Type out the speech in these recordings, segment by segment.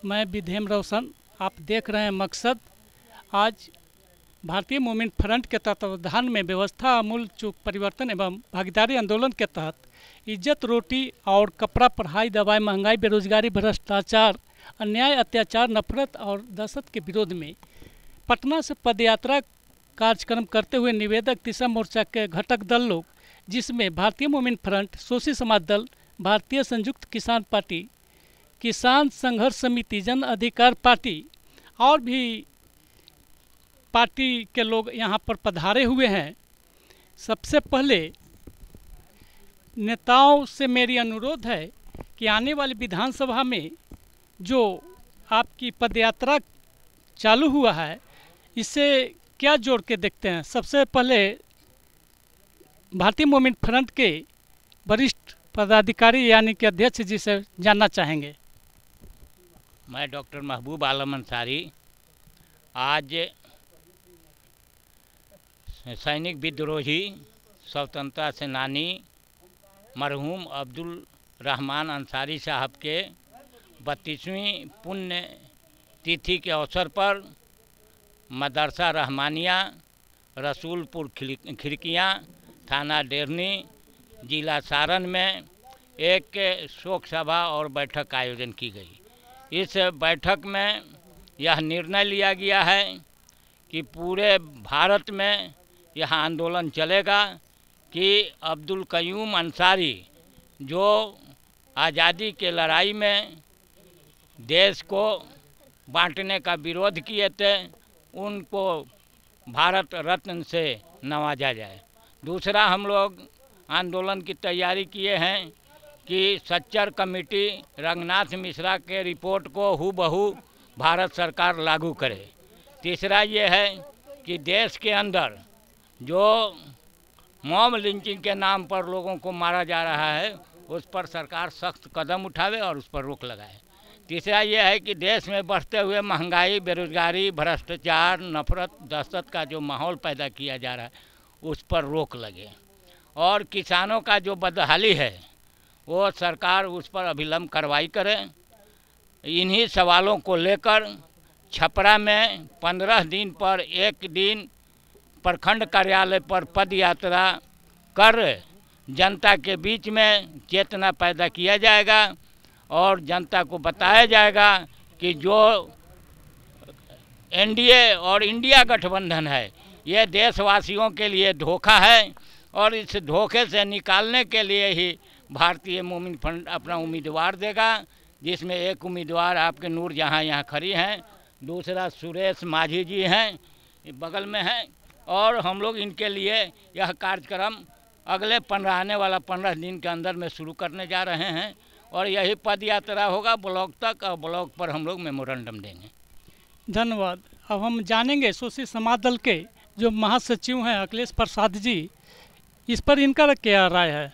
मैं विधेम रोशन, आप देख रहे हैं मकसद। आज भारतीय मूवमेंट फ्रंट के तत्वावधान में व्यवस्था आमूल चूक परिवर्तन एवं भागीदारी आंदोलन के तहत इज्जत रोटी और कपड़ा, पढ़ाई, दवाई, महंगाई, बेरोजगारी, भ्रष्टाचार, अन्याय, अत्याचार, नफरत और दहशत के विरोध में पटना से पदयात्रा कार्यक्रम करते हुए निवेदक दिशा मोर्चा के घटक दल लोग, जिसमें भारतीय मूवमेंट फ्रंट, शोषी समाज दल, भारतीय संयुक्त किसान पार्टी, किसान संघर्ष समिति, जन अधिकार पार्टी और भी पार्टी के लोग यहाँ पर पधारे हुए हैं। सबसे पहले नेताओं से मेरी अनुरोध है कि आने वाली विधानसभा में जो आपकी पदयात्रा चालू हुआ है, इससे क्या जोड़ के देखते हैं। सबसे पहले भारतीय मूवमेंट फ्रंट के वरिष्ठ पदाधिकारी यानी कि अध्यक्ष जी से जानना चाहेंगे। मैं डॉक्टर महबूब आलम अंसारी आज सैनिक विद्रोही स्वतंत्रता सेनानी मरहूम अब्दुल रहमान अंसारी साहब के 32वीं पुण्य तिथि के अवसर पर मदरसा रहमानिया, रसूलपुर खिड़कियाँ, थाना डेरनी, जिला सारण में एक शोक सभा और बैठक का आयोजन की गई। इस बैठक में यह निर्णय लिया गया है कि पूरे भारत में यह आंदोलन चलेगा कि अब्दुल कयूम अंसारी जो आज़ादी के लड़ाई में देश को बांटने का विरोध किए थे, उनको भारत रत्न से नवाजा जाए। दूसरा, हम लोग आंदोलन की तैयारी किए हैं कि सच्चर कमेटी रंगनाथ मिश्रा के रिपोर्ट को हूबहू भारत सरकार लागू करे। तीसरा ये है कि देश के अंदर जो मॉब लिंचिंग के नाम पर लोगों को मारा जा रहा है, उस पर सरकार सख्त कदम उठावे और उस पर रोक लगाए। तीसरा ये है कि देश में बढ़ते हुए महंगाई, बेरोजगारी, भ्रष्टाचार, नफरत, दहशत का जो माहौल पैदा किया जा रहा है, उस पर रोक लगे। और किसानों का जो बदहाली है, वो सरकार उस पर अविलंब कार्रवाई करे। इन्हीं सवालों को लेकर छपरा में 15 दिन पर एक दिन प्रखंड कार्यालय पर पद यात्रा कर जनता के बीच में चेतना पैदा किया जाएगा और जनता को बताया जाएगा कि जो एनडीए और इंडिया गठबंधन है, ये देशवासियों के लिए धोखा है और इस धोखे से निकालने के लिए ही भारतीय मूवमेंट फ्रंट अपना उम्मीदवार देगा, जिसमें एक उम्मीदवार आपके नूर जहाँ यहाँ खड़ी हैं, दूसरा सुरेश माझी जी हैं, बगल में हैं। और हम लोग इनके लिए यह कार्यक्रम अगले आने वाला 15 दिन के अंदर में शुरू करने जा रहे हैं और यही पद यात्रा होगा ब्लॉक तक, और ब्लॉक पर हम लोग मेमोरेंडम देंगे। धन्यवाद। अब हम जानेंगे शोषी समाज दल के जो महासचिव हैं अखिलेश प्रसाद जी, इस पर इनका क्या राय है।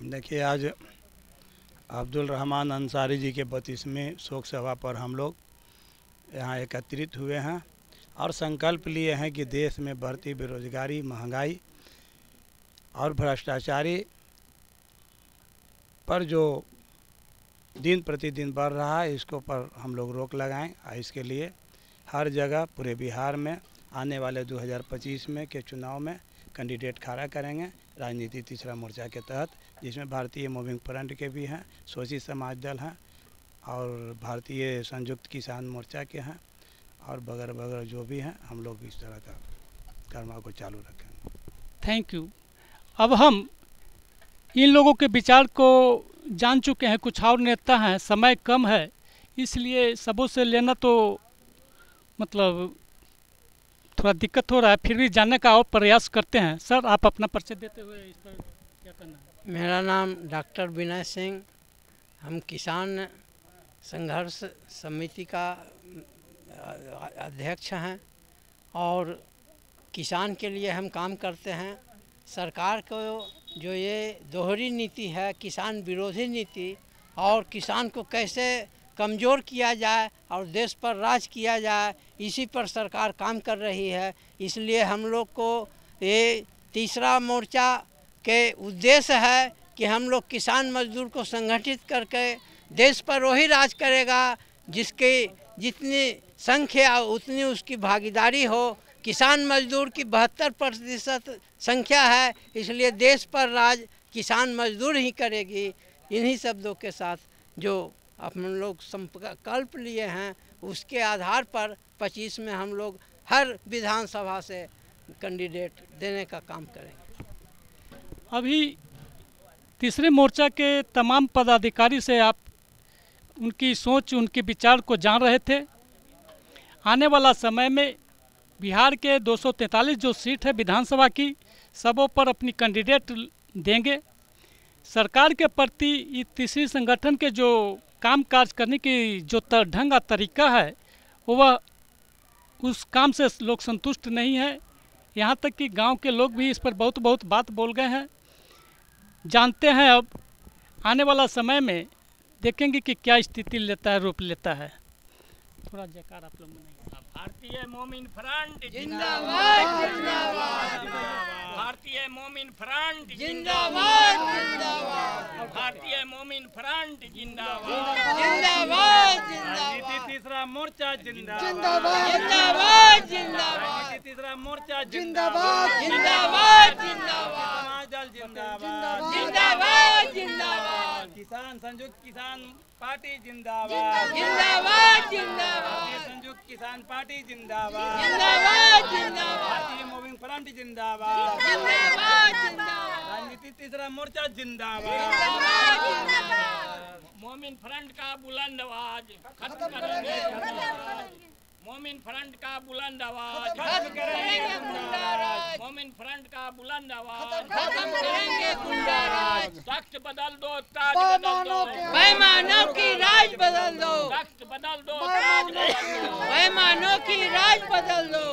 देखिए, आज अब्दुल रहमान अंसारी जी के 32वें शोक सभा पर हम लोग यहाँ एकत्रित हुए हैं और संकल्प लिए हैं कि देश में बढ़ती बेरोजगारी, महंगाई और भ्रष्टाचारी पर जो दिन प्रतिदिन बढ़ रहा है, इसको पर हम लोग रोक लगाएं। और इसके लिए हर जगह पूरे बिहार में आने वाले 2025 में के चुनाव में कैंडिडेट खड़ा करेंगे राजनीति तीसरा मोर्चा के तहत, जिसमें भारतीय मूवमेंट फ्रंट के भी हैं, शोषी समाज दल हैं और भारतीय संयुक्त किसान मोर्चा के हैं और बगैर जो भी हैं, हम लोग इस तरह का कर्मा को चालू रखेंगे। Thank you. अब हम इन लोगों के विचार को जान चुके हैं। कुछ और नेता हैं, समय कम है, इसलिए सबों से लेना तो मतलब थोड़ा दिक्कत हो रहा है, फिर भी जानने का और प्रयास करते हैं। सर, आप अपना परिचय देते हुए इस पर क्या करना है। मेरा नाम डॉक्टर विनय सिंह, हम किसान संघर्ष समिति का अध्यक्ष हैं और किसान के लिए हम काम करते हैं। सरकार को जो ये दोहरी नीति है, किसान विरोधी नीति, और किसान को कैसे कमज़ोर किया जाए और देश पर राज किया जाए, इसी पर सरकार काम कर रही है। इसलिए हम लोग को ये तीसरा मोर्चा के उद्देश्य है कि हम लोग किसान मजदूर को संगठित करके देश पर वही राज करेगा जिसके जितनी संख्या उतनी उसकी भागीदारी हो। किसान मजदूर की 72% संख्या है, इसलिए देश पर राज किसान मजदूर ही करेगी। इन्हीं शब्दों के साथ जो हम लोग संकल्प लिए हैं उसके आधार पर 25 में हम लोग हर विधानसभा से कैंडिडेट देने का काम करेंगे। अभी तीसरे मोर्चा के तमाम पदाधिकारी से आप उनकी सोच, उनके विचार को जान रहे थे। आने वाला समय में बिहार के 243 जो सीट है विधानसभा की, सबों पर अपनी कैंडिडेट देंगे। सरकार के प्रति इस तीसरी संगठन के जो काम काज करने की जो ढंग और तरीका है, वह उस काम से लोग संतुष्ट नहीं है। यहाँ तक कि गांव के लोग भी इस पर बहुत बात बोल गए हैं। जानते हैं अब आने वाला समय में देखेंगे कि क्या स्थिति लेता है, रूप लेता है। थोड़ा जयकार आप लोग मनाइए। भारतीय मोमिन फ्रंट जिंदाबाद जिंदाबाद, भारतीय मोमिन फ्रंट जिंदाबाद जिंदाबाद, भारतीय मोमिन फ्रंट जिंदाबाद जिंदाबाद राजनीति तीसरा मोर्चा जिंदाबाद, जिंदाबाद जिंदाबाद, राजनीति तीसरा मोर्चा जिंदाबाद जिंदाबाद जिंदाबाद, समाजल जिंदाबाद, जिंदाबाद जिंदाबाद, किसान संयुक्त किसान पार्टी जिंदाबाद, जिंदाबाद जिंदाबाद, संयुक्त किसान पार्टी जिंदाबाद, जिंदाबाद जिंदाबाद, भारतीय मूविंग फ्रंट जिंदाबाद, जिंदाबाद जिंदाबाद, राजनीति तीसरा मोर्चा जिंदाबाद। मोमिन फ्रंट का बुलंद आवाज खत्म करेंगे। मोमिन फ्रंट का बुलंद आवाज खत्म करेंगे गुंडाराज, मोमिन फ्रंट का बुलंद आवाज खत्म करेंगे गुंडाराज, तख्त बदल दो, ताज बदल दो, बेईमानों की राज बदल दो, तख्त बदल दो, ताज बदल दो। बेईमानों की राज बदल दो।